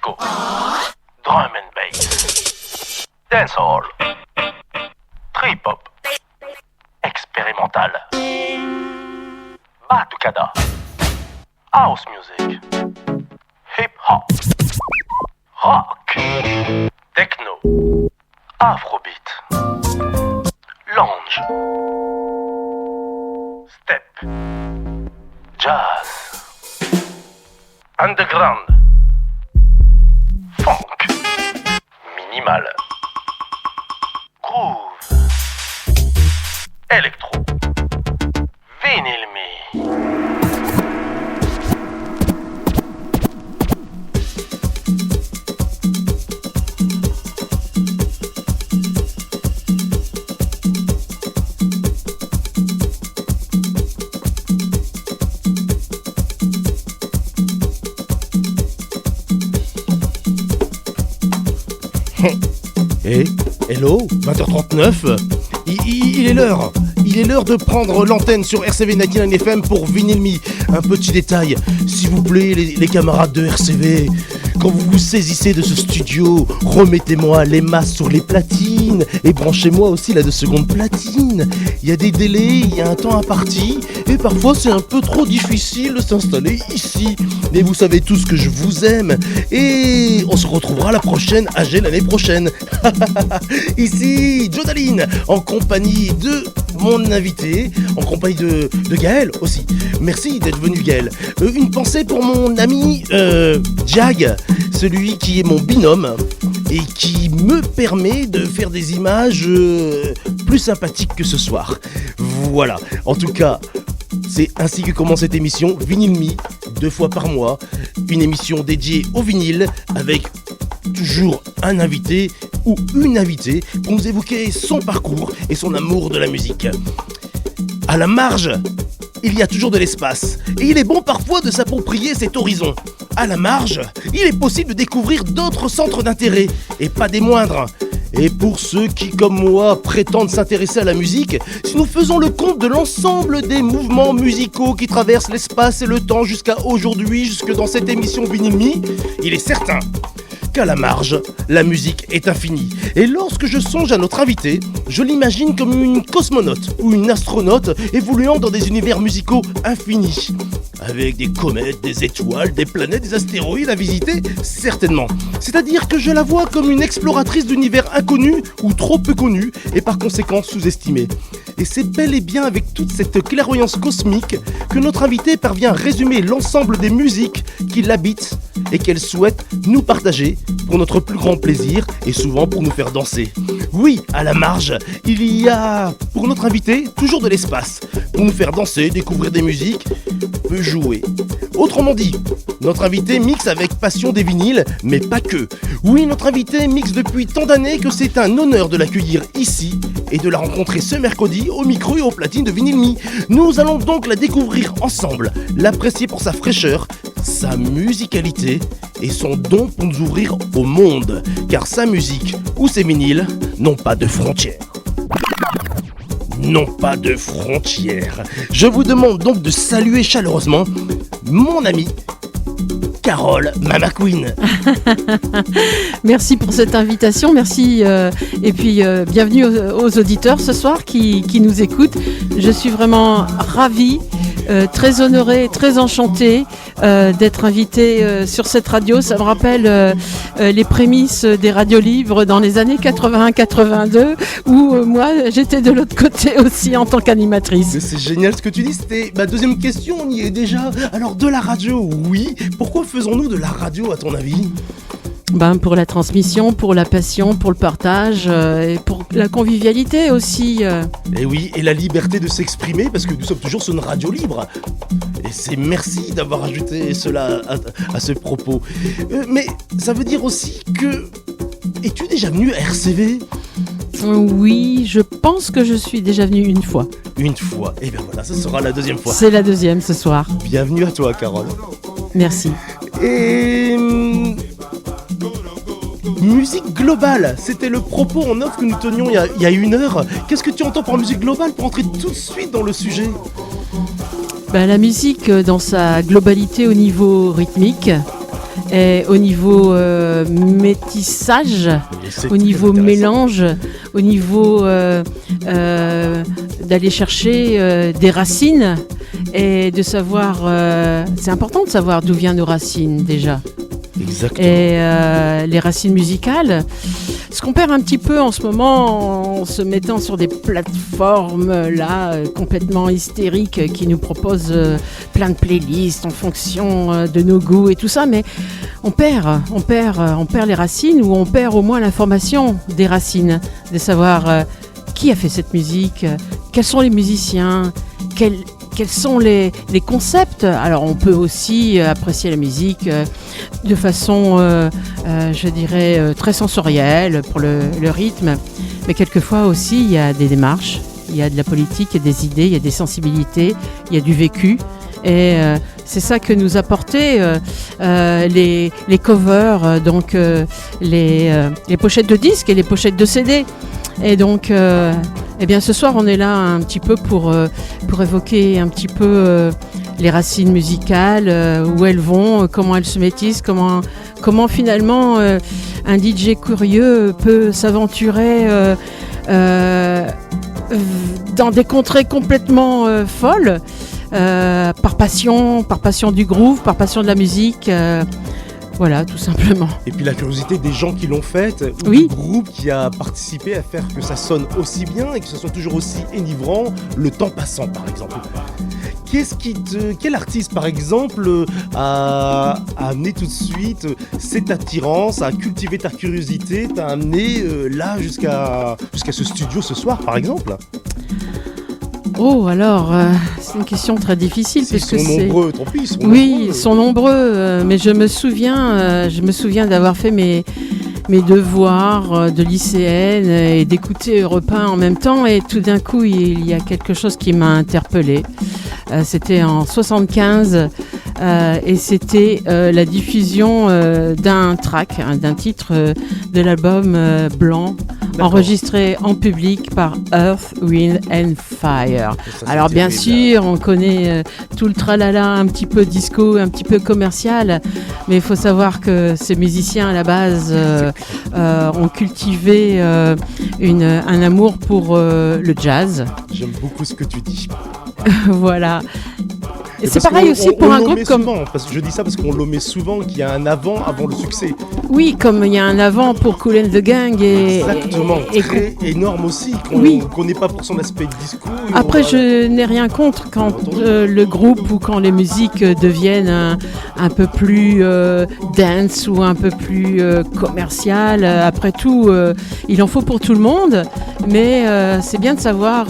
disco, drum and bass, dancehall, trip-hop, expérimental, batucada, house music, hip-hop, rock, techno, afrobeat, lounge, step, jazz, underground, funk, minimal, groove, électro, vinyl me. Hey, hello, 20h39, il est l'heure. Il est l'heure de prendre l'antenne sur RCV 99 FM pour Vinyl Me. Un petit détail, s'il vous plaît, les camarades de RCV, quand vous vous saisissez de ce studio, remettez-moi les masses sur les platines et branchez-moi aussi la 2 secondes platine. Il y a des délais, il y a un temps imparti et parfois c'est un peu trop difficile de s'installer ici. Mais vous savez tous que je vous aime et on se retrouvera la prochaine AG l'année prochaine. Ici Jodaline en compagnie de mon invité, en compagnie de Gaël aussi. Merci d'être venu Gaël. Une pensée pour mon ami Jag, celui qui est mon binôme et qui me permet de faire des images plus sympathiques que ce soir. Voilà, en tout cas, c'est ainsi que commence cette émission Vinyl Me, 2 fois par mois, une émission dédiée au vinyle avec toujours un invité ou une invitée pour nous évoquer son parcours et son amour de la musique. À la marge, il y a toujours de l'espace et il est bon parfois de s'approprier cet horizon. À la marge, il est possible de découvrir d'autres centres d'intérêt et pas des moindres. Et pour ceux qui, comme moi, prétendent s'intéresser à la musique, si nous faisons le compte de l'ensemble des mouvements musicaux qui traversent l'espace et le temps jusqu'à aujourd'hui, jusque dans cette émission Vinyl Me, il est certain qu'à la marge, la musique est infinie. Et lorsque je songe à notre invité, je l'imagine comme une cosmonaute ou une astronaute évoluant dans des univers musicaux infinis. Avec des comètes, des étoiles, des planètes, des astéroïdes à visiter, certainement. C'est-à-dire que je la vois comme une exploratrice d'univers inconnus ou trop peu connus et par conséquent sous-estimés. Et c'est bel et bien avec toute cette clairvoyance cosmique que notre invité parvient à résumer l'ensemble des musiques qui l'habitent et qu'elle souhaite nous partager pour notre plus grand plaisir et souvent pour nous faire danser. Oui, à la marge, il y a pour notre invité toujours de l'espace pour nous faire danser, découvrir des musiques, peut jouer. Autrement dit, notre invité mixe avec passion des vinyles, mais pas que. Oui, notre invité mixe depuis tant d'années que c'est un honneur de l'accueillir ici et de la rencontrer ce mercredi au micro et au platine de Vinyl Me. Nous allons donc la découvrir ensemble, l'apprécier pour sa fraîcheur, sa musicalité et son don pour nous ouvrir au monde, car sa musique ou ses vinyles n'ont pas de frontières. Non pas de frontières. Je vous demande donc de saluer chaleureusement mon amie Carole Mama Queen. Merci pour cette invitation, merci et puis bienvenue aux auditeurs ce soir qui nous écoutent. Je suis vraiment ravie, très honorée, très enchantée d'être invitée sur cette radio. Ça me rappelle les prémices des radios libres dans les années 81-82 où moi j'étais de l'autre côté aussi en tant qu'animatrice. Mais c'est génial ce que tu dis, c'était ma deuxième question, on y est déjà. Alors de la radio, oui, pourquoi faisons-nous de la radio à ton avis ? Pour la transmission, pour la passion, pour le partage et pour la convivialité aussi. Et oui, et la liberté de s'exprimer parce que nous sommes toujours sur une radio libre. Et c'est merci d'avoir ajouté cela à ce propos. Mais ça veut dire aussi que... Es-tu déjà venu à RCV ? Oui, je pense que je suis déjà venue une fois. Une fois, et bien voilà, ce sera la deuxième fois. C'est la deuxième ce soir. Bienvenue à toi, Carole. Merci. Et... musique globale, c'était le propos en off que nous tenions il y a 1 heure. Qu'est-ce que tu entends par musique globale pour entrer tout de suite dans le sujet ? La musique dans sa globalité au niveau rythmique Et au niveau métissage, Et c'est au très niveau intéressant. mélange, au niveau d'aller chercher des racines et de savoir, c'est important de savoir d'où viennent nos racines déjà. Exactement. Et les racines musicales, ce qu'on perd un petit peu en ce moment en se mettant sur des plateformes là complètement hystériques qui nous proposent plein de playlists en fonction de nos goûts et tout ça, mais on perd les racines, ou on perd au moins l'information des racines, de savoir qui a fait cette musique, quels sont les musiciens, quels sont les concepts. Alors on peut aussi apprécier la musique de façon, je dirais, très sensorielle pour le rythme, mais quelquefois aussi il y a des démarches, il y a de la politique, il y a des idées, il y a des sensibilités, il y a du vécu. Et c'est ça que nous apportaient les covers, donc les pochettes de disques et les pochettes de CD. Et donc, eh bien, ce soir, on est là un petit peu pour évoquer un petit peu les racines musicales, où elles vont, comment elles se métissent, comment finalement un DJ curieux peut s'aventurer dans des contrées complètement folles. Par passion du groove, par passion de la musique, voilà, tout simplement. Et puis la curiosité des gens qui l'ont faite, ou Oui. du groupe qui a participé à faire que ça sonne aussi bien et que ce soit toujours aussi enivrant, le temps passant par exemple. Quel artiste par exemple a amené tout de suite cette attirance, a cultivé ta curiosité, t'a amené là jusqu'à ce studio ce soir par exemple? Oh, alors, c'est une question très difficile, Ils puisque sont c'est... nombreux, tant pis, ils sont Oui, nombreux. ils sont nombreux, mais je me souviens d'avoir fait mes devoirs de lycéenne et d'écouter Europe 1 en même temps, et tout d'un coup il y a quelque chose qui m'a interpellée. C'était en 75 et c'était la diffusion d'un track, d'un titre de l'album Blanc, D'accord. enregistré en public par Earth, Wind and Fire. Ça, c'est Alors bien terrible. sûr, on connaît tout le tralala un petit peu disco, un petit peu commercial, mais il faut savoir que ces musiciens à la base ont cultivé un amour pour le jazz. J'aime beaucoup ce que tu dis. Voilà. Et Et c'est parce pareil qu'on- aussi on- pour on un l'omet groupe comme... souvent, parce que je dis ça parce qu'on l'omet souvent qu'il y a un avant le succès. Oui, comme il y a un avant pour Kool and the Gang et... Exactement, et- et- très énorme aussi, qu'on Oui. n'est pas pour son aspect disco. et Après, on va- je n'ai rien contre quand le groupe ou quand les musiques deviennent un peu plus dance ou un peu plus commercial. Après tout, il en faut pour tout le monde, mais c'est bien de savoir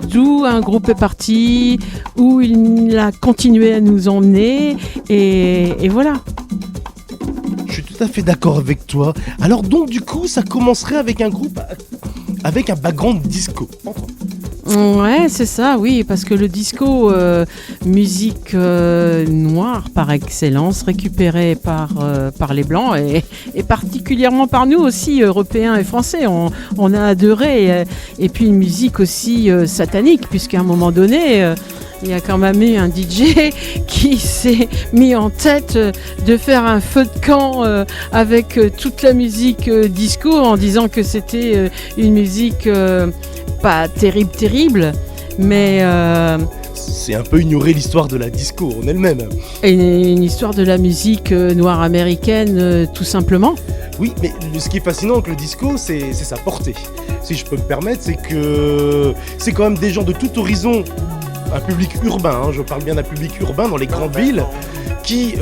d'où un groupe est parti, où il a continué à nous emmener, et voilà. Je suis tout à fait d'accord avec toi. Alors donc du coup, ça commencerait avec un groupe avec un background disco. Ouais, c'est ça, oui, parce que le disco, musique noire par excellence, récupérée par les Blancs et particulièrement par nous aussi, Européens et Français, on a adoré. Et puis une musique aussi satanique, puisqu'à un moment donné... il y a quand même eu un DJ qui s'est mis en tête de faire un feu de camp avec toute la musique disco en disant que c'était une musique pas terrible, mais C'est un peu ignorer l'histoire de la disco en elle-même. une histoire de la musique noire américaine tout simplement. Oui, mais ce qui est fascinant avec le disco, c'est sa portée. Si je peux me permettre, c'est que c'est quand même des gens de tout horizon, un public urbain, hein, je parle bien d'un public urbain dans les grandes villes, qui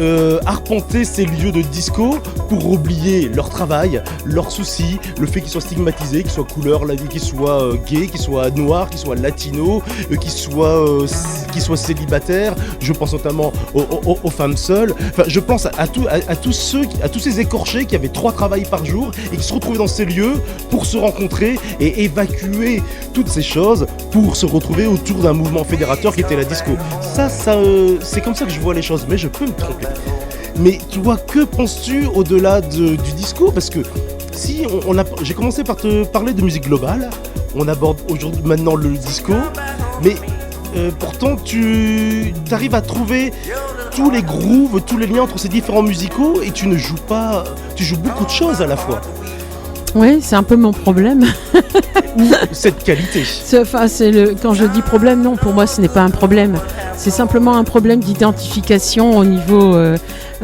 arpentaient ces lieux de disco pour oublier leur travail, leurs soucis, le fait qu'ils soient stigmatisés, qu'ils soient couleur, qu'ils soient gays, qu'ils soient noirs, qu'ils soient latinos, qu'ils soient célibataires. Je pense notamment aux femmes seules. Enfin, je pense à tous ces écorchés qui avaient 3 travails par jour et qui se retrouvaient dans ces lieux pour se rencontrer et évacuer toutes ces choses pour se retrouver autour d'un mouvement fédérateur qui était la disco. Ça, c'est comme ça que je vois les choses, mais je peux me tromper. Mais toi, que penses-tu au-delà du disco? Parce que si j'ai commencé par te parler de musique globale, on aborde aujourd'hui maintenant le disco, mais pourtant tu arrives à trouver tous les grooves, tous les liens entre ces différents musicaux et tu ne joues pas, tu joues beaucoup de choses à la fois. Oui, c'est un peu mon problème. Cette qualité. Quand je dis problème, non, pour moi ce n'est pas un problème. C'est simplement un problème d'identification au niveau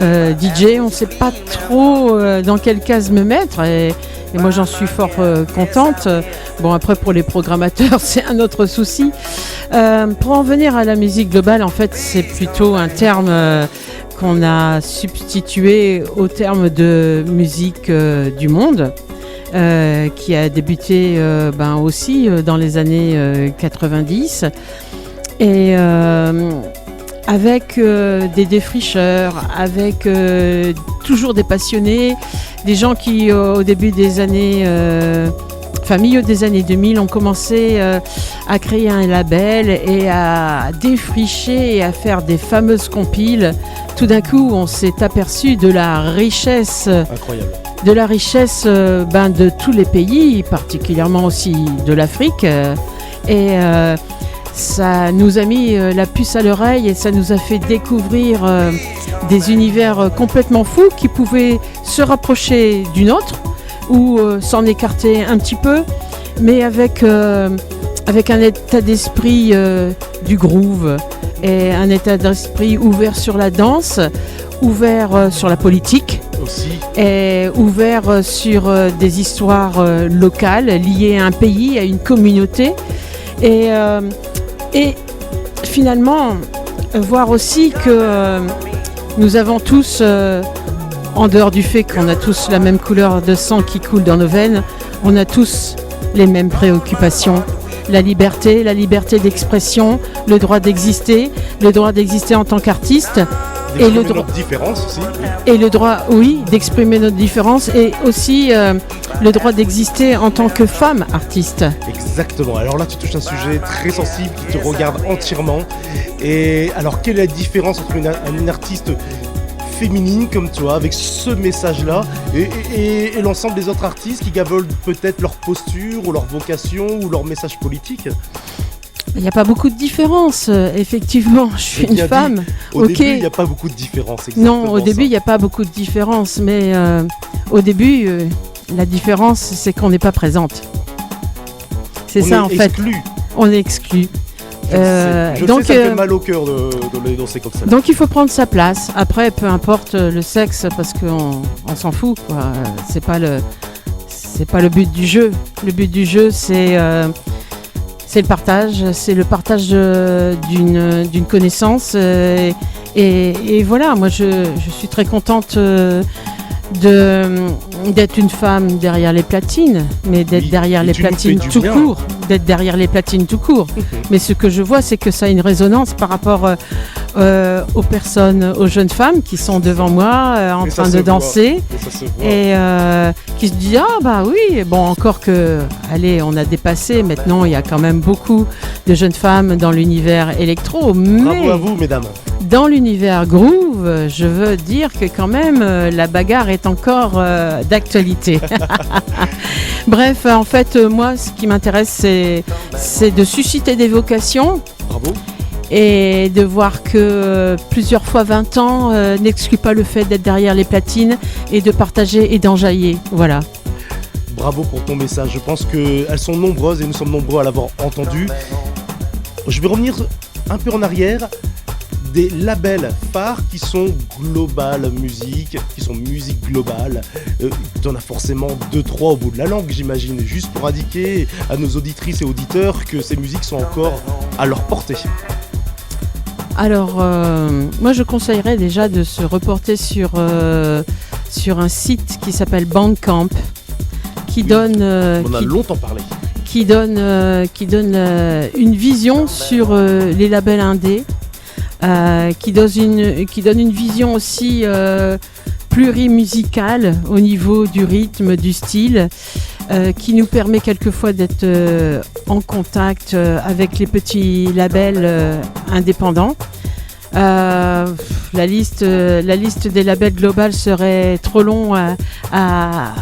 DJ. On ne sait pas trop dans quelle case me mettre et moi j'en suis fort contente. Bon, après pour les programmateurs c'est un autre souci. Pour en venir à la musique globale, en fait c'est plutôt un terme qu'on a substitué au terme de musique du monde. Qui a débuté aussi dans les années 90 et avec des défricheurs, avec toujours des passionnés, des gens qui au début des années milieu des années 2000 ont commencé à créer un label et à défricher et à faire des fameuses compiles. Tout d'un coup on s'est aperçu de la richesse incroyable. De la richesse de tous les pays, particulièrement aussi de l'Afrique. Ça nous a mis la puce à l'oreille et ça nous a fait découvrir des univers complètement fous qui pouvaient se rapprocher du nôtre ou s'en écarter un petit peu, mais avec un état d'esprit du groove et un état d'esprit ouvert sur la danse, ouvert sur la politique. Aussi. Et ouvert sur des histoires locales liées à un pays, à une communauté et finalement voir aussi que nous avons tous, en dehors du fait qu'on a tous la même couleur de sang qui coule dans nos veines, on a tous les mêmes préoccupations. La liberté d'expression, le droit d'exister en tant qu'artiste. Et le droit, notre différence aussi. Et le droit, oui, d'exprimer notre différence et aussi le droit d'exister en tant que femme artiste. Exactement. Alors là, tu touches un sujet très sensible qui te regarde entièrement. Et alors, quelle est la différence entre une artiste féminine comme toi, avec ce message-là, et l'ensemble des autres artistes qui gavolent peut-être leur posture ou leur vocation ou leur message politique? Il n'y a pas beaucoup de différence, effectivement, je suis une femme. Au début, il n'y a pas beaucoup de différence. Non, au début, il n'y a pas beaucoup de différence, mais au début, la différence, c'est qu'on n'est pas présente. C'est ça, en fait. On est exclu. Donc, ça me fait mal au cœur de les danser comme ça. Donc il faut prendre sa place. Après, peu importe le sexe, parce qu'on s'en fout, quoi. C'est pas le but du jeu. Le but du jeu, c'est le partage d'une connaissance et voilà, moi je suis très contente d'être une femme derrière les platines, mais d'être derrière les platines tout court, mais ce que je vois, c'est que ça a une résonance par rapport aux personnes, aux jeunes femmes qui sont devant moi en train de danser et qui se disent ah bah oui, bon, encore que allez, on a dépassé, maintenant il y a quand même beaucoup de jeunes femmes dans l'univers électro, mais bravo à vous mesdames. Dans l'univers groove, je veux dire que quand même la bagarre est encore d'actualité. Bref, en fait, moi, ce qui m'intéresse, c'est de susciter des vocations. Bravo. Et de voir que plusieurs fois 20 ans n'exclut pas le fait d'être derrière les platines et de partager et d'enjailler. Voilà. Bravo pour ton message. Je pense qu'elles sont nombreuses et nous sommes nombreux à l'avoir entendu. Je vais revenir un peu en arrière. Des labels phares qui sont Global Music, qui sont musique globale. Tu en as forcément 2-3 au bout de la langue, j'imagine, juste pour indiquer à nos auditrices et auditeurs que ces musiques sont encore à leur portée. Alors, moi je conseillerais déjà de se reporter sur un site qui s'appelle Bandcamp, qui donne... on a longtemps parlé. Qui donne une vision sur les labels indés. Qui donne une vision aussi plurimusicale au niveau du rythme, du style, qui nous permet quelquefois d'être en contact avec les petits labels indépendants. La liste des labels globaux serait trop long à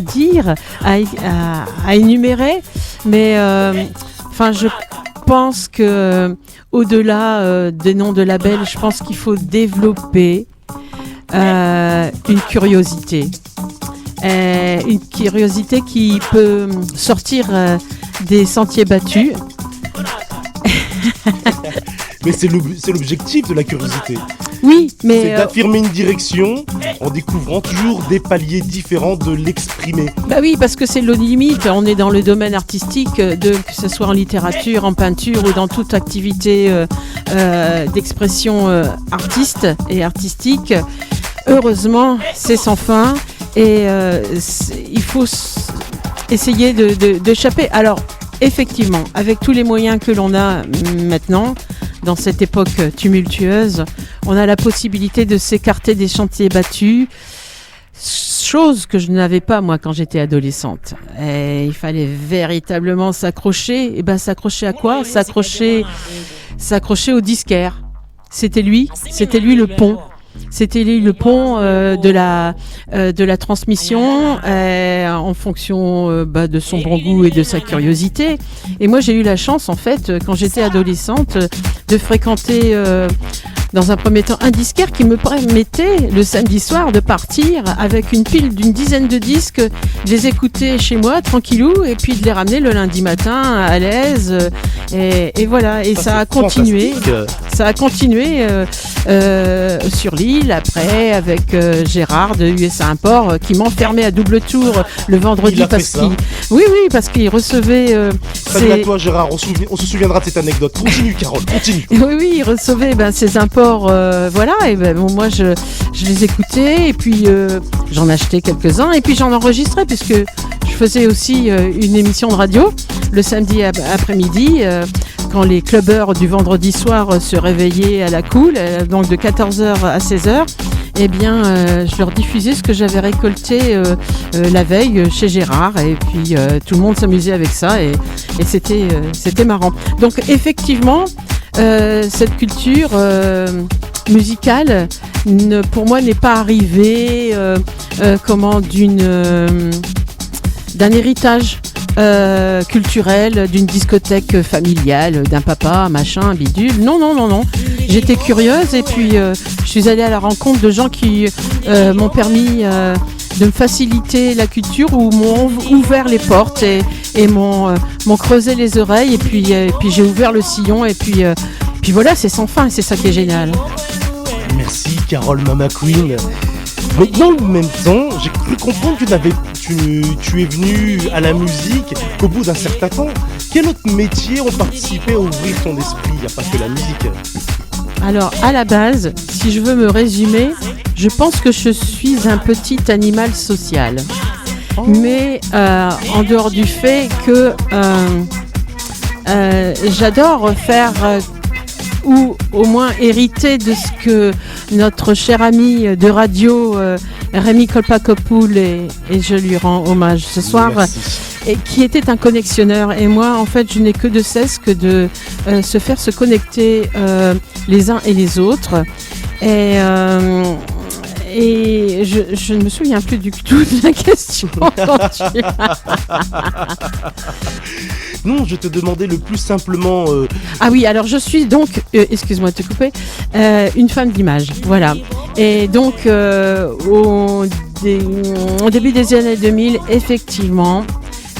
dire, à énumérer, mais pense que au-delà des noms de labels, je pense qu'il faut développer une curiosité. Une curiosité qui peut sortir des sentiers battus. Mais c'est l'objectif de la curiosité. Oui, C'est mais d'affirmer une direction en découvrant toujours des paliers différents de l'exprimer. bah oui, parce que c'est le limite. On est dans le domaine artistique, que ce soit en littérature, en peinture ou dans toute activité d'expression artiste et artistique. Heureusement, c'est sans fin et il faut essayer d'échapper. Alors, effectivement, avec tous les moyens que l'on a maintenant, dans cette époque tumultueuse, on a la possibilité de s'écarter des sentiers battus, chose que je n'avais pas moi quand j'étais adolescente. Et il fallait véritablement s'accrocher. Et ben s'accrocher à quoi ? S'accrocher au disquaire. C'était lui le pont. C'était le pont de la transmission en fonction de son bon goût et de sa curiosité. Et moi, j'ai eu la chance, en fait, quand j'étais adolescente, de fréquenter dans un premier temps un disquaire qui me permettait le samedi soir de partir avec une pile d'une dizaine de disques, de les écouter chez moi tranquillou et puis de les ramener le lundi matin à l'aise et voilà. Et ça a continué. Ça a continué sur l'île après avec Gérard de USA Import qui m'enfermait à double tour le vendredi parce qu'il recevait Salut à toi Gérard, on se souviendra de cette anecdote. Continue Carole, continue. Oui, il recevait ses imports, voilà, et moi je les écoutais et puis j'en achetais quelques-uns et puis j'en enregistrais puisque je faisais aussi une émission de radio le samedi après-midi quand les clubbers du vendredi soir se réveillaient à la cool, donc de 14h à 16h. Eh bien, je leur diffusais ce que j'avais récolté la veille chez Gérard et puis tout le monde s'amusait avec ça et c'était marrant. Donc effectivement, cette culture musicale, pour moi, n'est pas arrivée d'un héritage culturel, d'une discothèque familiale, d'un papa, machin, bidule. Non. J'étais curieuse et puis je suis allée à la rencontre de gens qui m'ont permis de me faciliter la culture ou m'ont ouvert les portes et m'ont creusé les oreilles et puis j'ai ouvert le sillon et puis voilà, c'est sans fin, c'est ça qui est génial. Merci Carole Mama Queen. Mais dans le même temps, j'ai cru comprendre que tu es venu à la musique qu'au bout d'un certain temps. Quel autre métier ont participé à ouvrir ton esprit? Il n'y a pas que la musique. Alors, à la base, si je veux me résumer, je pense que je suis un petit animal social. Oh. Mais en dehors du fait que j'adore faire... ou au moins hériter de ce que notre cher ami de radio Rémi Kolpakopoul, et je lui rends hommage ce soir, et qui était un connexionneur. Et moi, en fait, je n'ai que de cesse que de se connecter les uns et les autres. Et je ne me souviens plus du tout de la question. Non, je te demandais le plus simplement... Ah oui, alors je suis donc, excuse-moi de te couper, une femme d'image, voilà. Et donc, au début des années 2000, effectivement,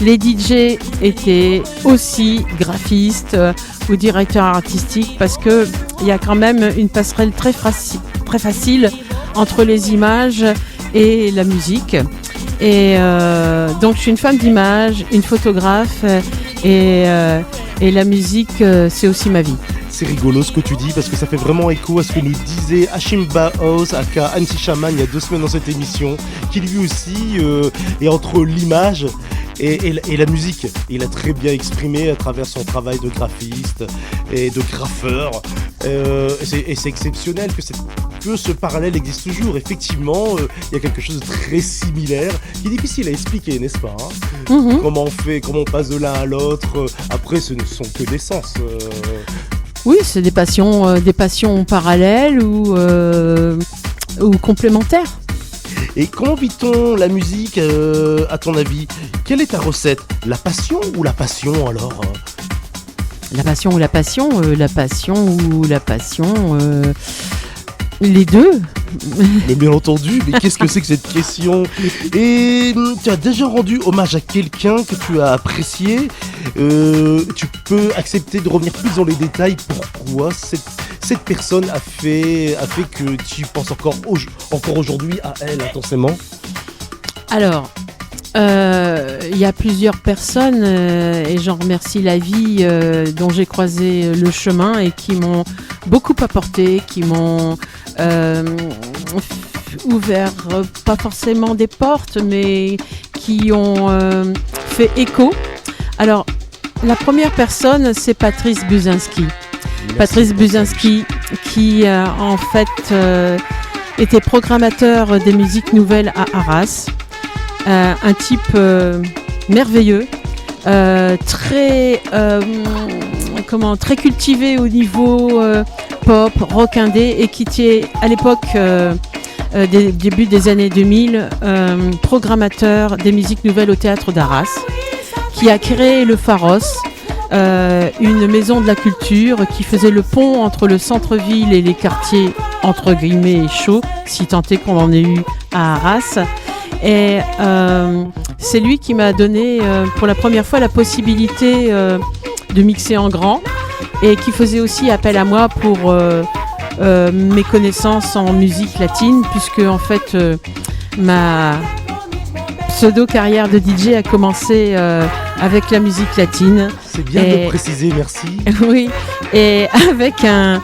les DJ étaient aussi graphistes ou directeurs artistiques parce qu'il y a quand même une passerelle très facile entre les images et la musique. Et donc je suis une femme d'image, une photographe et la musique c'est aussi ma vie. C'est rigolo ce que tu dis parce que ça fait vraiment écho à ce que nous disait Hachim Baoz aka Anti Shaman il y a 2 semaines dans cette émission, qui lui aussi est entre l'image et la musique. Il a très bien exprimé à travers son travail de graphiste et de graffeur. Et c'est exceptionnel que ce parallèle existe toujours. Effectivement, il y a quelque chose de très similaire qui est difficile à expliquer, n'est-ce pas, hein? Mm-hmm. Comment on passe de l'un à l'autre. Après, ce ne sont que des sens. Oui, c'est des passions parallèles ou complémentaires. Et comment vit-on la musique, à ton avis? Quelle est ta recette? La passion ou la passion alors? La passion ou la passion La passion ou la passion les deux. Mais bien entendu, mais qu'est-ce que c'est que cette question? Et tu as déjà rendu hommage à quelqu'un que tu as apprécié. Tu peux accepter de revenir plus dans les détails. Pourquoi cette personne a fait que tu penses encore aujourd'hui à elle intensément? Alors, il y a plusieurs personnes et j'en remercie la vie dont j'ai croisé le chemin et qui m'ont beaucoup apporté, qui m'ont ouvert pas forcément des portes, mais qui ont fait écho. Alors, la première personne, c'est Patrice Buzinski. Patrice Buzinski, qui en fait était programmateur des musiques nouvelles à Arras. Un type merveilleux, très cultivé au niveau pop, rock indé, et qui était à l'époque début des années 2000 programmateur des musiques nouvelles au théâtre d'Arras, qui a créé le Pharos, une maison de la culture qui faisait le pont entre le centre-ville et les quartiers entre guillemets chauds, si tant est qu'on en ait eu à Arras. Et c'est lui qui m'a donné pour la première fois la possibilité de mixer en grand, et qui faisait aussi appel à moi pour mes connaissances en musique latine, puisque en fait ma pseudo-carrière de DJ a commencé avec la musique latine. C'est bien de le préciser, merci. Oui, et avec un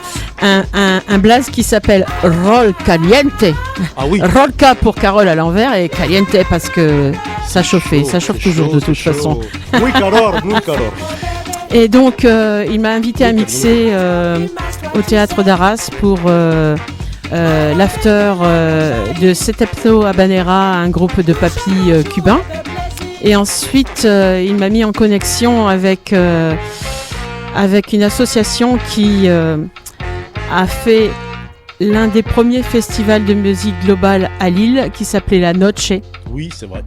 blaze qui s'appelle Roll Caliente. Ah oui. Rolka pour Carole à l'envers et Caliente parce que ça chauffait, ça chauffe toujours de toute façon. Muy calor, muy calor. Et donc il m'a invité à mixer au théâtre d'Arras pour l'after de Setepto Habanera, un groupe de papis cubains. Et ensuite il m'a mis en connexion avec une association qui a fait l'un des premiers festivals de musique globale à Lille, qui s'appelait La Noche. Oui, c'est vrai.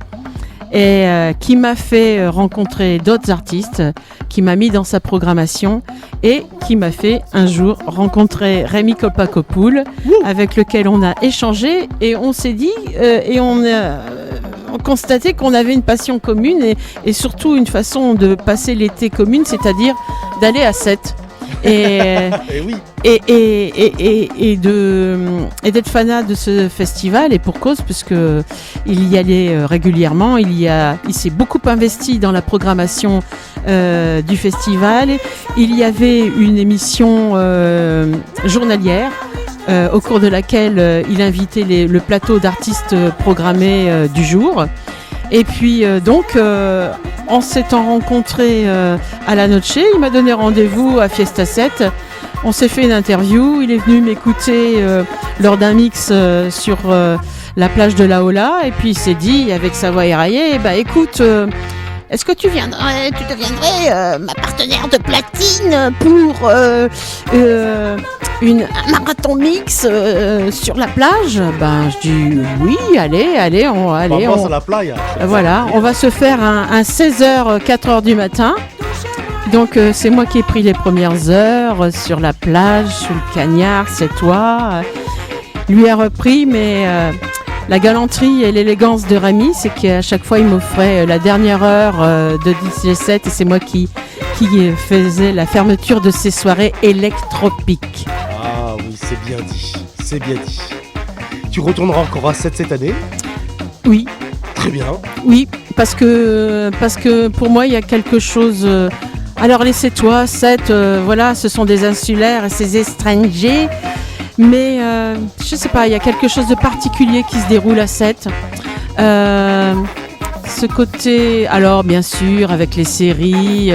Et qui m'a fait rencontrer d'autres artistes, qui m'a mis dans sa programmation et qui m'a fait un jour rencontrer Rémi Kolpakopoul, avec lequel on a échangé et on s'est dit et on a constaté qu'on avait une passion commune et surtout une façon de passer l'été commune, c'est-à-dire d'aller à Sète. Et oui. Et d'être fanat de ce festival, et pour cause, puisque il y allait régulièrement, il s'est beaucoup investi dans la programmation du festival. Il y avait une émission journalière au cours de laquelle il invitait le plateau d'artistes programmés du jour. Et puis donc en s'étant rencontrés à la Noche, il m'a donné rendez-vous à Fiesta 7. On s'est fait une interview, il est venu m'écouter lors d'un mix sur la plage de La Ola, et puis il s'est dit avec sa voix éraillée, bah écoute, est-ce que tu deviendrais ma partenaire de platine pour un marathon mix sur la plage? Ben je dis oui, allez, on va à la playa. Voilà, on va se faire un 16h, 4h du matin. Donc c'est moi qui ai pris les premières heures sur la plage, sous le cagnard, c'est toi. Lui a repris, mais la galanterie et l'élégance de Rémi, c'est qu'à chaque fois il m'offrait la dernière heure de DJ set, et c'est moi qui faisais la fermeture de ces soirées électropiques. Ah oui, c'est bien dit. Tu retourneras encore à Sète cette année? Oui. Très bien. Oui, parce que pour moi il y a quelque chose. Alors laissez-toi, Sète, voilà, ce sont des insulaires et ces étrangers, mais je sais pas, il y a quelque chose de particulier qui se déroule à Sète. Ce côté, alors bien sûr, avec les séries,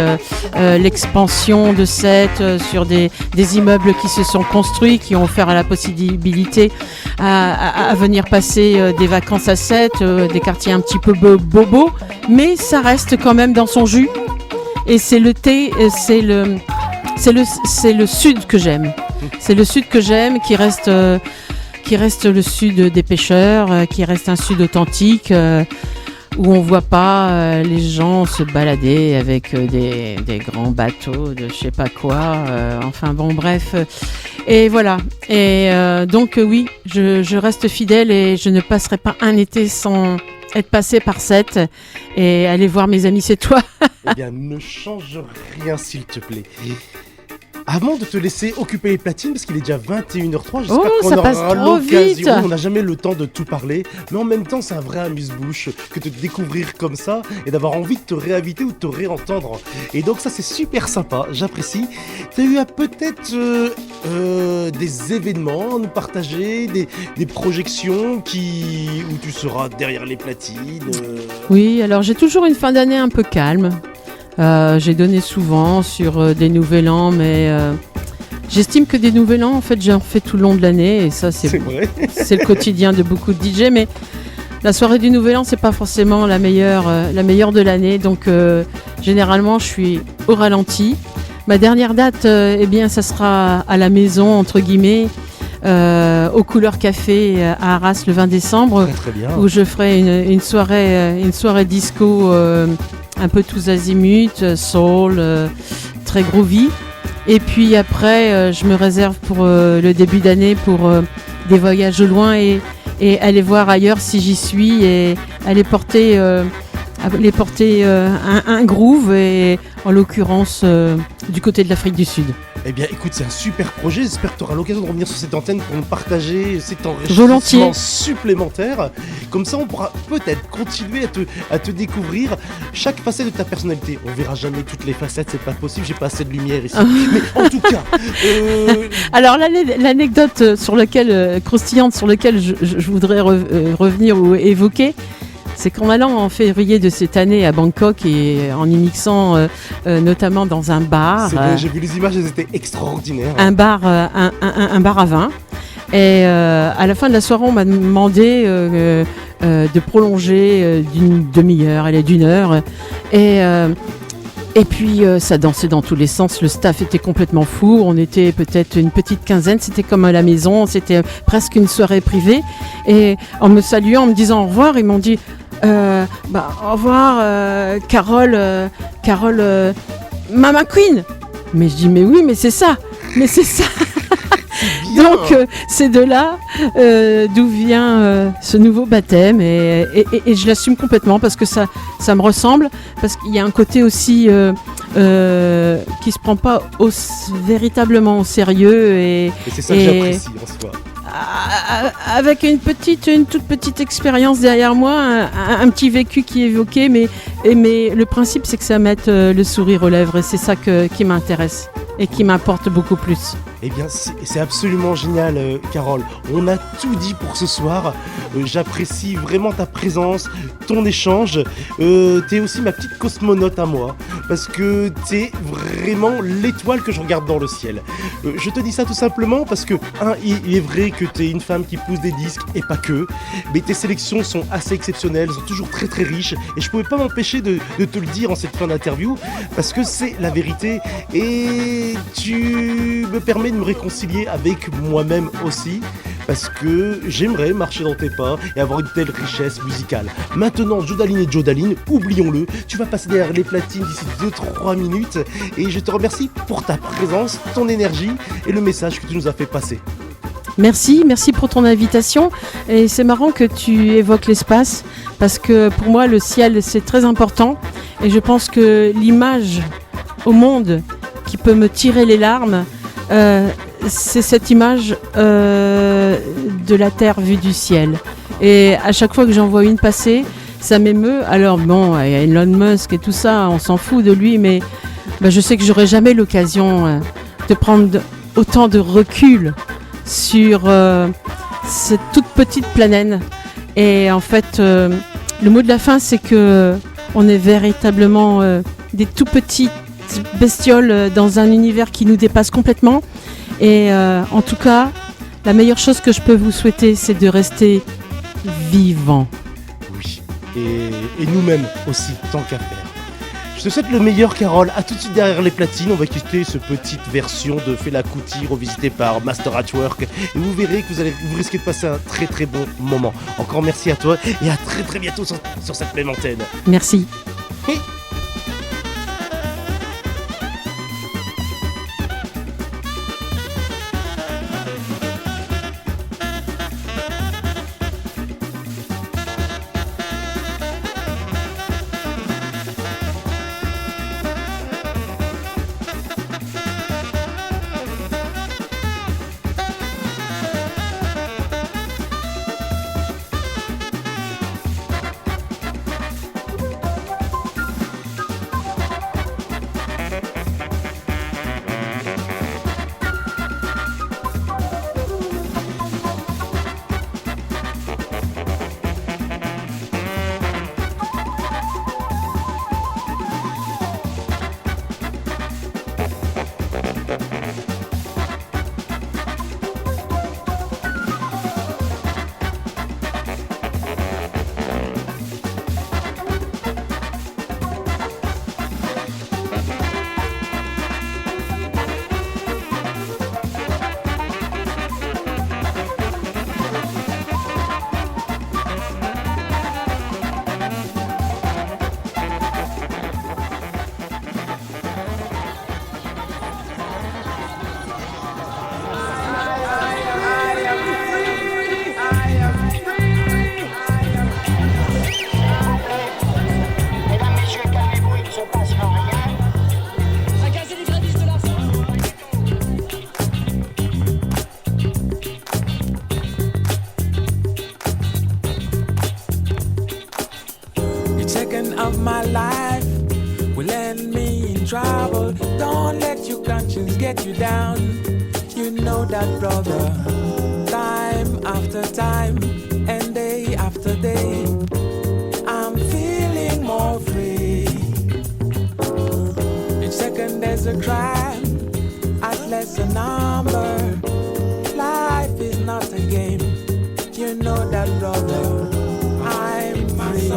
l'expansion de Sète sur des immeubles qui se sont construits, qui ont offert la possibilité à venir passer des vacances à Sète, des quartiers un petit peu bobos, mais ça reste quand même dans son jus. Et c'est le sud que j'aime. C'est le sud que j'aime, qui reste le sud des pêcheurs, qui reste un sud authentique, où on voit pas les gens se balader avec des grands bateaux de je sais pas quoi. Enfin bon, bref. Et voilà. Et donc oui, je reste fidèle et je ne passerai pas un été sans être passé par Sète et aller voir mes amis c'est toi. Eh bien, ne change rien, s'il te plaît. Avant de te laisser occuper les platines, parce qu'il est déjà 21h03, j'espère qu'on ça passe aura trop l'occasion. vite. On n'a jamais le temps de tout parler, mais en même temps, c'est un vrai amuse-bouche que de te découvrir comme ça et d'avoir envie de te réinviter ou de te réentendre. Et donc, ça, c'est super sympa, j'apprécie. Tu as eu peut-être des événements à nous partager, des projections où tu seras derrière les platines. Oui, alors j'ai toujours une fin d'année un peu calme. J'ai donné souvent sur des nouvel an, mais j'estime que des nouvel an, en fait, j'en fais tout le long de l'année, et ça, C'est vrai. c'est le quotidien de beaucoup de DJ, mais la soirée du nouvel an, c'est pas forcément la meilleure de l'année, donc généralement, je suis au ralenti. Ma dernière date, eh bien, ça sera à la maison, entre guillemets, au Couleur Café à Arras le 20 décembre, Très, très bien. où je ferai une soirée disco un peu tous azimuts, soul, très groovy. Et puis après, je me réserve pour le début d'année pour des voyages au loin et aller voir ailleurs si j'y suis et aller porter un groove, et en l'occurrence du côté de l'Afrique du Sud. Eh bien, écoute, c'est un super projet. J'espère que tu auras l'occasion de revenir sur cette antenne pour nous partager cet Volontiers. enrichissement supplémentaire. Comme ça, on pourra peut-être continuer à te découvrir chaque facette de ta personnalité. On verra jamais toutes les facettes, c'est pas possible. J'ai pas assez de lumière ici. Mais en tout cas, Alors l'anecdote croustillante sur laquelle je voudrais revenir ou évoquer, c'est qu'en allant en février de cette année à Bangkok et en y mixant notamment dans un bar, c'est vrai, j'ai vu les images, elles étaient extraordinaires. un bar à vin, et à la fin de la soirée, on m'a demandé de prolonger d'une demi-heure, elle est d'une heure, et puis ça dansait dans tous les sens, le staff était complètement fou, on était peut-être une petite quinzaine, c'était comme à la maison, c'était presque une soirée privée, et en me saluant, en me disant au revoir, ils m'ont dit au revoir Carole, Mama Queen. Mais je dis mais oui, mais c'est ça. Bien. Donc c'est de là d'où vient ce nouveau baptême, et je l'assume complètement parce que ça me ressemble, parce qu'il y a un côté aussi qui se prend pas véritablement au sérieux, Et c'est ça que j'apprécie en soi. avec une toute petite expérience derrière moi, un petit vécu qui est évoqué, mais le principe c'est que ça mette le sourire aux lèvres, et c'est ça qui m'intéresse et qui m'importe beaucoup plus. Eh bien, c'est absolument génial, Carole. On a tout dit pour ce soir. J'apprécie vraiment ta présence, ton échange. T'es aussi ma petite cosmonaute à moi, parce que t'es vraiment l'étoile que je regarde dans le ciel. Je te dis ça tout simplement parce que, il est vrai que t'es une femme qui pousse des disques, et pas que, mais tes sélections sont assez exceptionnelles, sont toujours très très riches, et je pouvais pas m'empêcher de te le dire en cette fin d'interview, parce que c'est la vérité, et tu me permets de me réconcilier avec moi-même aussi, parce que j'aimerais marcher dans tes pas et avoir une telle richesse musicale. Maintenant, Jodaline et Jodaline, oublions-le, tu vas passer derrière les platines d'ici 2-3 minutes, et je te remercie pour ta présence, ton énergie et le message que tu nous as fait passer. Merci pour ton invitation, et c'est marrant que tu évoques l'espace, parce que pour moi le ciel c'est très important, et je pense que l'image au monde qui peut me tirer les larmes, c'est cette image de la Terre vue du ciel. Et à chaque fois que j'en vois une passer, ça m'émeut. Alors bon, il y a Elon Musk et tout ça, on s'en fout de lui, mais je sais que j'aurai jamais l'occasion de prendre autant de recul sur cette toute petite planète. Et en fait, le mot de la fin, c'est que on est véritablement des tout petites bestioles dans un univers qui nous dépasse complètement. Et en tout cas, la meilleure chose que je peux vous souhaiter, c'est de rester vivant. Oui, et nous-mêmes aussi, tant qu'à faire. Je te souhaite le meilleur, Carole. À tout de suite derrière les platines. On va quitter cette petite version de Fela Kuti revisitée par Master at Work. Et vous verrez que vous risquez de passer un très très bon moment. Encore merci à toi et à très très bientôt sur cette même antenne. Merci. Of my life will end me in trouble. Don't let your conscience get you down. You know that, brother. Time after time and day after day, I'm feeling more free. Each second there's a crime, at less a number. Life is not a game. You know that, brother. I'm free.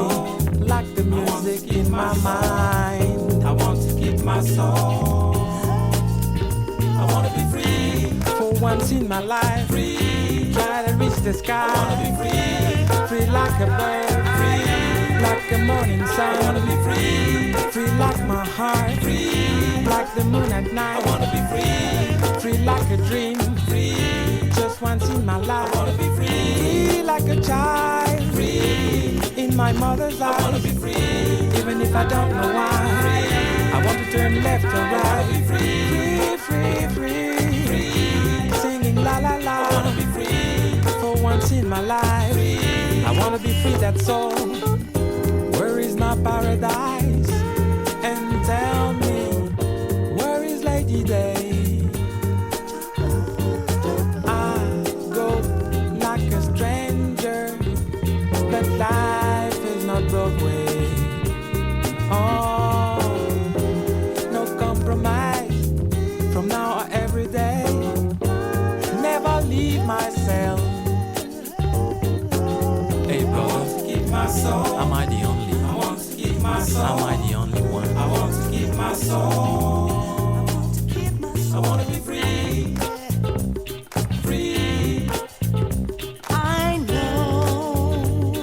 Like the music in my mind, I want to keep my soul. I want to be free. For once in my life, free. Try to reach the sky. I want to be free. Free like a bird. Free. Like a morning sun. I want to be free. Free like my heart. Free. Like the moon at night. I want to be free. Free like a dream. Free. Just once in my life. I want to be free. Free like a child. Free. In my mother's eyes, I wanna be free, even if I don't know why. Free. I want to turn left or right. I wanna be free, free, free, free. Singing la la la. I wanna be free for once in my life. Free. I wanna be free. That's all. Where is my paradise? And tell me, where is Lady Day? I go like a stranger, but life is not Broadway. Oh, no compromise from now or every day. Never leave myself. Hey, brother, keep my soul. Am I the only? I want to keep my soul. Am I the only one? I want to keep my soul. I want to be free. Free. I know.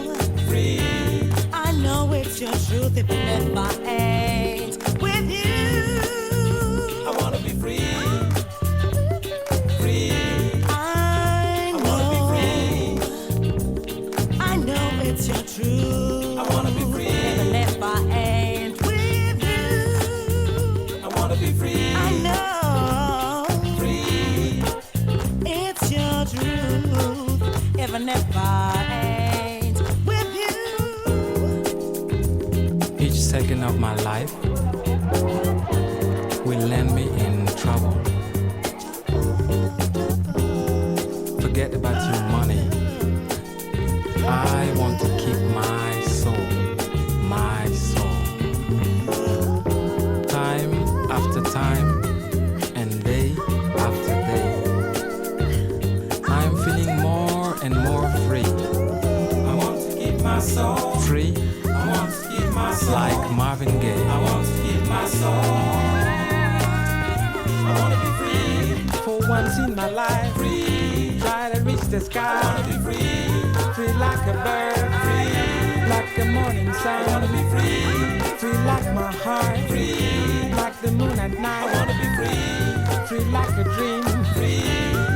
Free. I know it's your truth if I ain't with you. I want to be free. Free. I wanna be know. I know it's your truth. I wanna be free. Even if I ain't with you. I want to be free. I know. Free. It's your truth. Even if I ain't with you. Each second of my life will land me in trouble. Forget about your money. I want to keep my soul, my soul. Time after time and day after day, I'm feeling more and more free. I want to keep my soul free. free. I want to keep my soul. Like Marvin Gaye. I want to keep my soul. I want to be free. For once in my life, free. Try to reach the sky. I want to be free. Free like a bird. Free. Like the morning sun. I want to be free. Free like my heart. Free. Like the moon at night. I want to be free. Free like a dream. Free.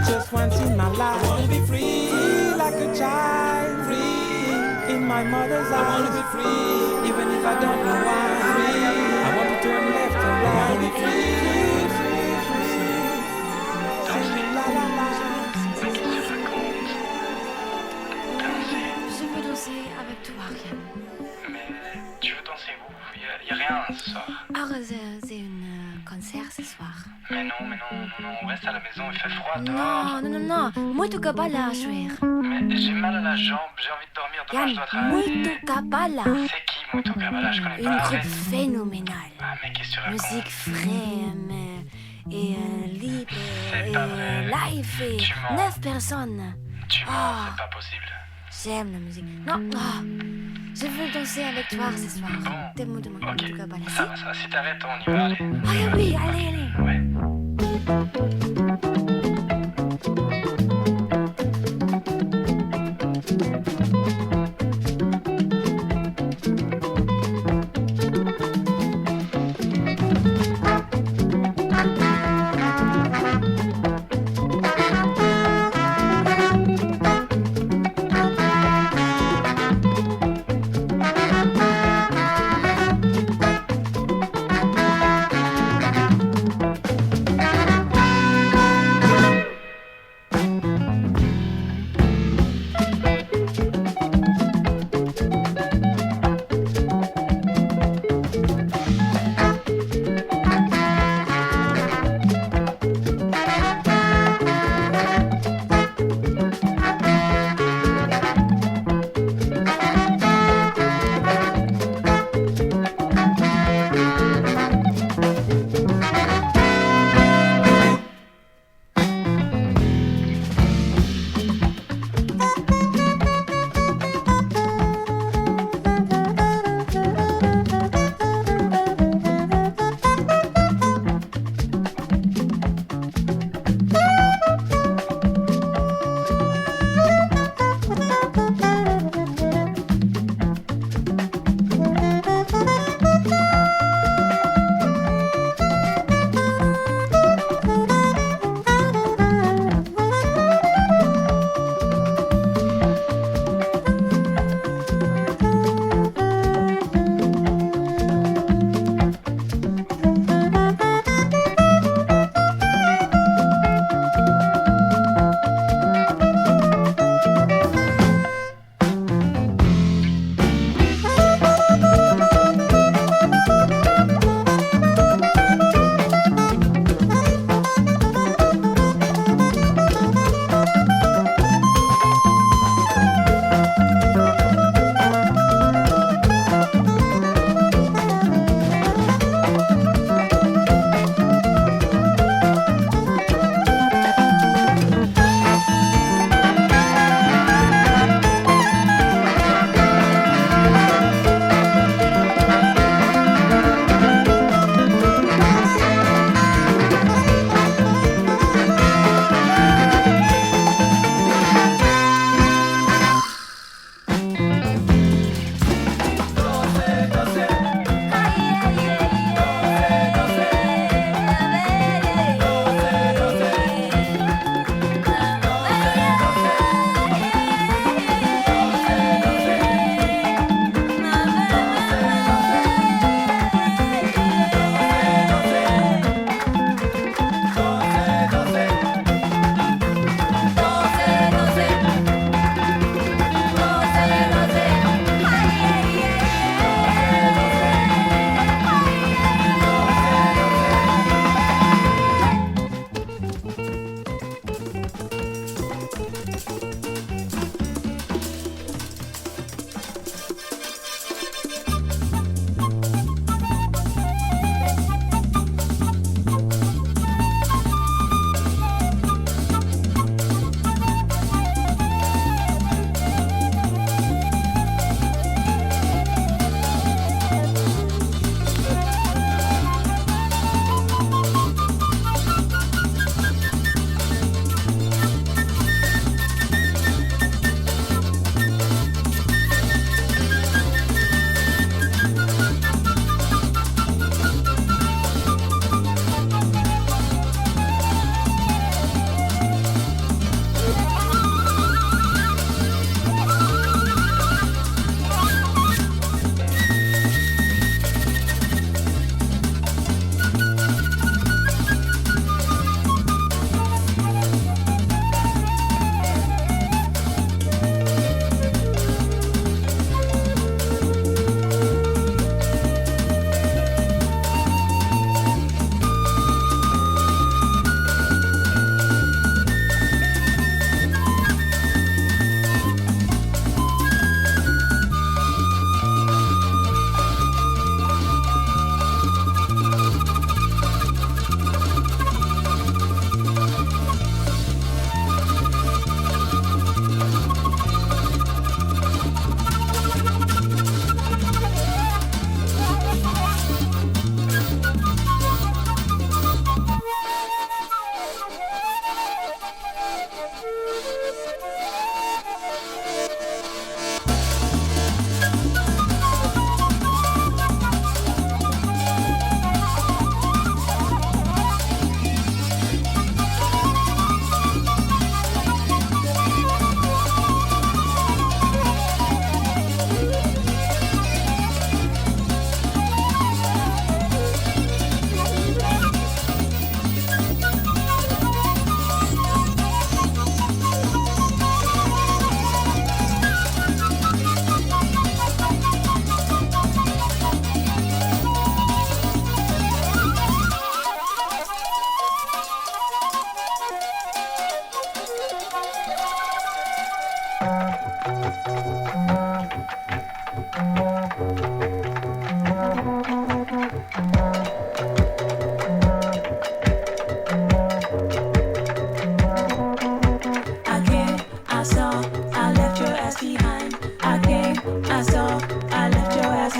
Just once in my life. I want to be free. Free like a child. Free. In my mother's eyes. I want to be free. Even if I don't know why. Free. I want to turn left and right. I want to be free. Free, free, free. Free, la la la. Je veux danser avec toi, Ariane. Mais tu veux danser où? Y a rien ce soir. Ah, c'est un concert ce soir. Mais non, on reste à la maison, il fait froid Non, dehors. non, non, non. Muito cabala a jouer. Mais j'ai mal à la jambe, j'ai envie de dormir, demain je dois Yann, travailler. muito cabala. C'est qui Muito Cabala? Je connais Une pas. groupe Arrête. phénoménale. Ah mais qu'est-ce que tu racontes? Musique fraîche et libre C'est pas vrai. et live et Tu mens. 9 personnes. Tu mens, Ah. c'est pas possible. J'aime la musique. Non, je veux danser avec toi ce soir. Bon. Dis-moi de Ok, Muito cabala. ça va, si t'arrêtes, on y va, allez. Ah oui, allez, allez. Ouais.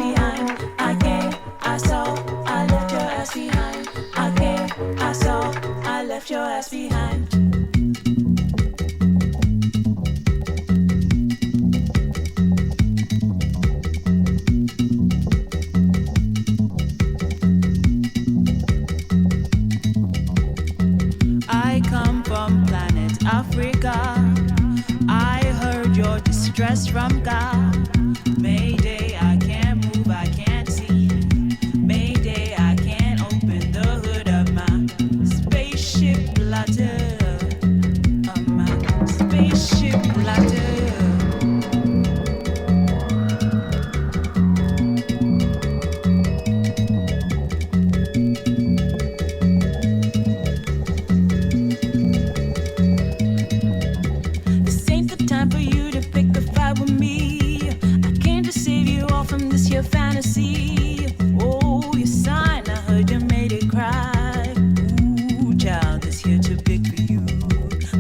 behind. I came, I saw, I left your ass behind. I came, I saw, I left your ass behind. I come from planet Africa. I heard your distress from God. Mayday, I can't move, I can't see. Mayday, I can't open the hood of my spaceship ladder. Of my spaceship ladder. This ain't the time for you to pick a fight with me. I came to save you all from this here fantasy. Oh, your sign, I heard you made it cry. Ooh, child, this here too big for you.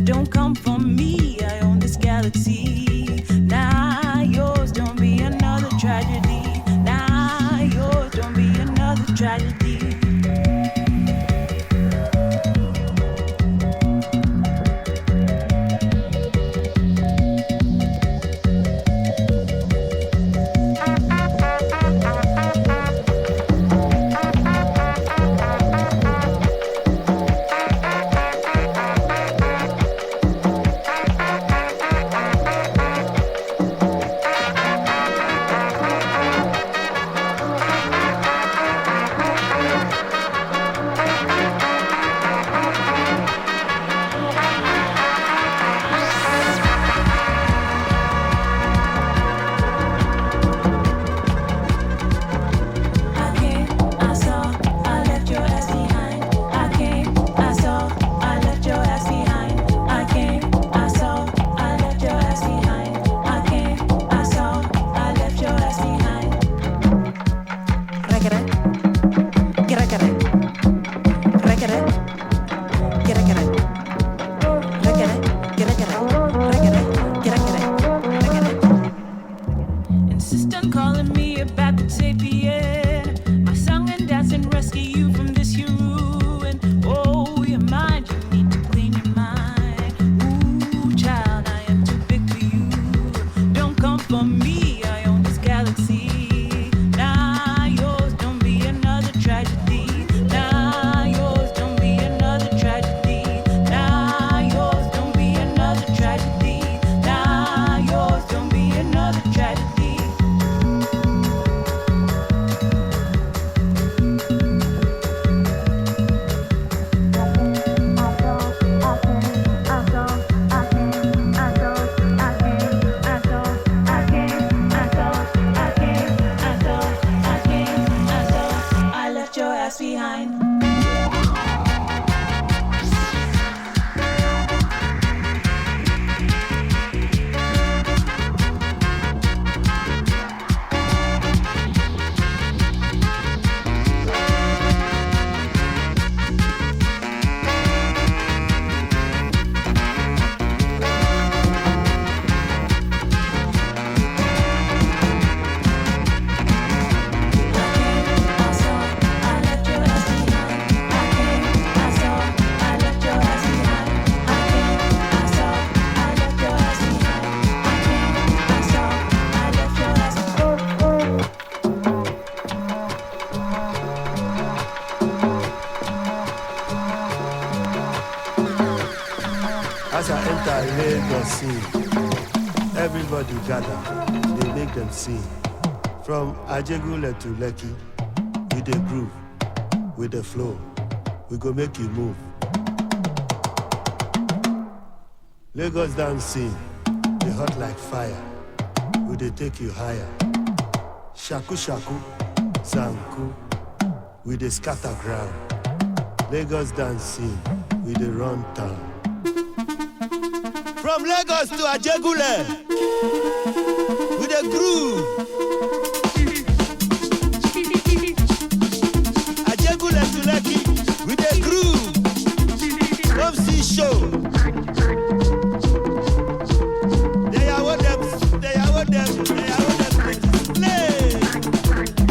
Don't come for me, I own this galaxy. Nah, yours don't be another tragedy. Nah, yours don't be another tragedy. I came, I saw, I left your ass behind. I came, I saw, I left your ass behind. I came, I saw, I left your ass behind. I came, I saw, I left your ass behind. Reggae, get it, reggae, get it, insist on calling me a bad sapien. My song and dance and rescue you from this here ruin. Oh, your mind, you need to clean your mind. Ooh, child, I am too big for you. Don't come for me, I own this galaxy. Nah, yours don't be another tragedy. Nah, yours don't be another tragedy. Nah, yours don't be another tragedy. Nah, yours don't be another tragedy. I left your ass behind. As I enter Lagos scene, everybody gather, they make them sing. From Ajegule to Lekki, with the groove, with the flow, we go make you move. Lagos dance scene, they hot like fire, we they take you higher. Shaku shaku, zanku, we they scatter ground. Lagos dance scene, we they run town. From Lagos to Ajegule, with a groove. Ajegule to Lekki, with a groove. Come see show. They are what them, play.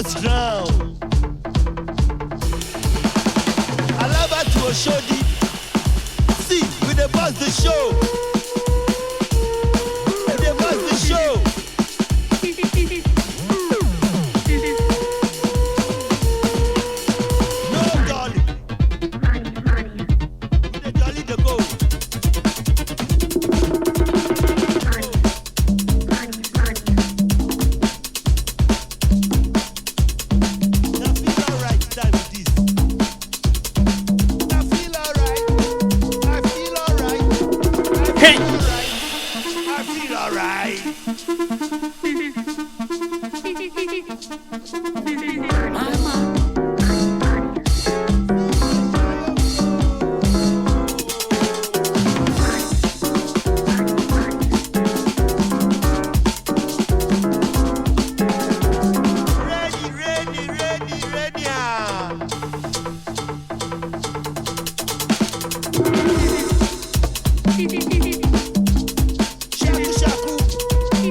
first round. Alaba to Oshodi. See, we the boss the show. We the boss the show. No dolly. We the dolly the go. Now feel alright, time with this. Now feel alright. I feel alright. Hey! I feel alright. Ready, ready, ready, ready. Shaku, shaku. We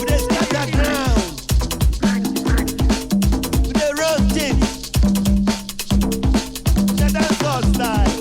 dey scatter ground. We dey run things. Dancehall style.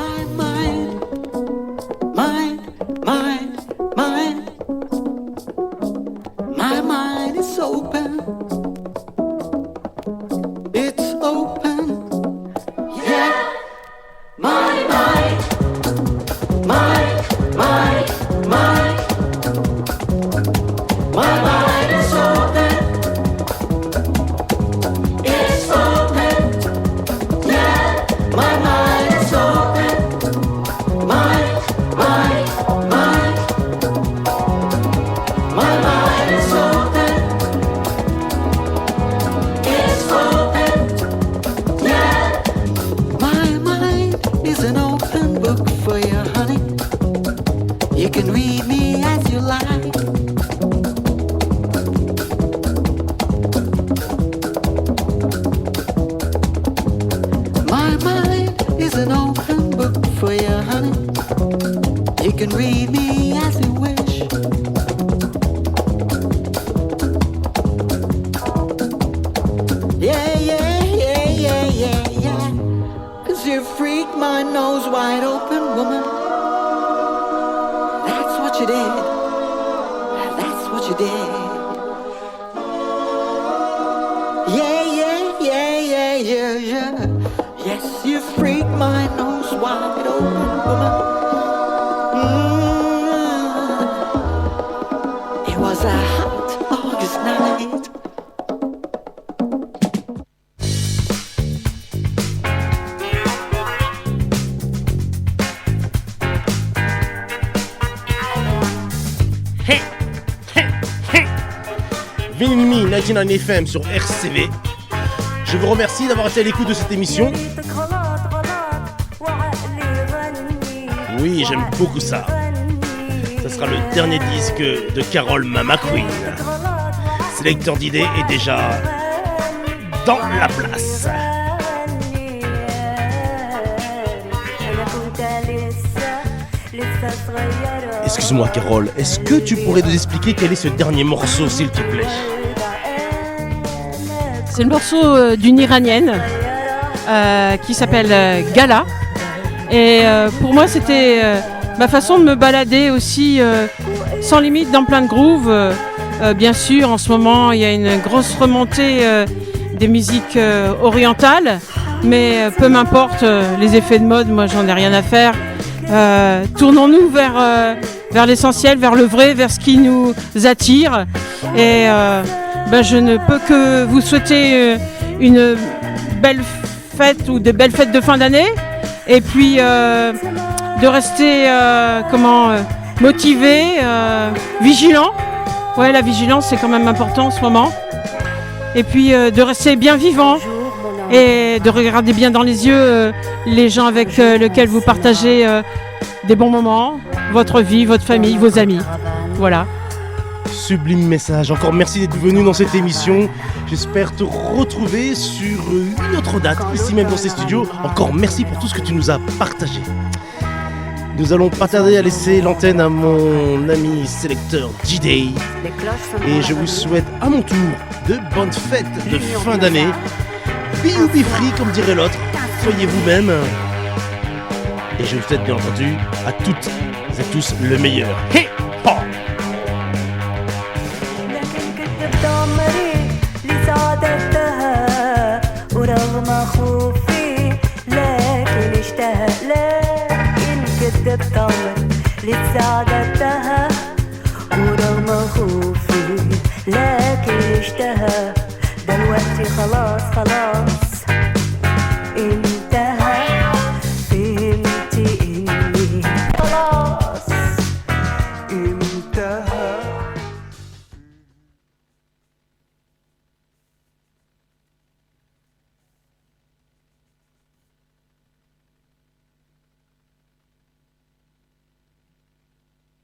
My mind, my mind is open. It's open. Yeah. My mind is open. It's open. Yeah. My mind is open. My mind is open. It's open. Yeah. My mind is an open book for you, honey. You can read me as you like. My mind is an open book for you, honey. You can read me as you wish. Yeah, yeah, yeah, yeah, yeah, yeah. 'Cause you freak my nose wide open, woman. That's what you did. That's what you did. Yeah, yeah, yeah, yeah, yeah, yeah. Yes, you freak my nose wide open, woman. It was a hot August night. Vinyl Me 99 FM sur RCV. Je vous remercie d'avoir été à l'écoute de cette émission. Oui, j'aime beaucoup ça. Ce sera le dernier disque de Carole McQueen. Sélecteur d'idées est déjà dans la place. Excuse-moi Carole, est-ce que tu pourrais nous expliquer quel est ce dernier morceau s'il te plaît? C'est le morceau d'une Iranienne qui s'appelle Gala. Et pour moi, c'était ma façon de me balader aussi sans limite dans plein de grooves. Bien sûr, en ce moment, il y a une grosse remontée des musiques orientales. Mais peu m'importe les effets de mode, moi j'en ai rien à faire. Tournons-nous vers l'essentiel, vers le vrai, vers ce qui nous attire. Et je ne peux que vous souhaiter une belle fête ou de belles fêtes de fin d'année. Et puis de rester motivés, vigilants. Ouais, la vigilance, c'est quand même important en ce moment. Et puis de rester bien vivant et de regarder bien dans les yeux les gens avec lesquels vous partagez des bons moments, votre vie, votre famille, vos amis. Voilà. Sublime message. Encore merci d'être venu dans cette émission. J'espère te retrouver sur une autre date, ici même dans ces studios. Encore merci pour tout ce que tu nous as partagé. Nous allons pas tarder à laisser l'antenne à mon ami sélecteur J-Day. Et je vous souhaite à mon tour de bonnes fêtes de fin d'année. Be you be free, comme dirait l'autre. Soyez vous-même. Et je vous souhaite bien entendu à toutes et tous le meilleur. Hey! Ha! ورغم خوفي لكن اشتاق لكن كدبت عمري لسعادتها ورغم خوفي لكن اشتهى دلوقتي خلاص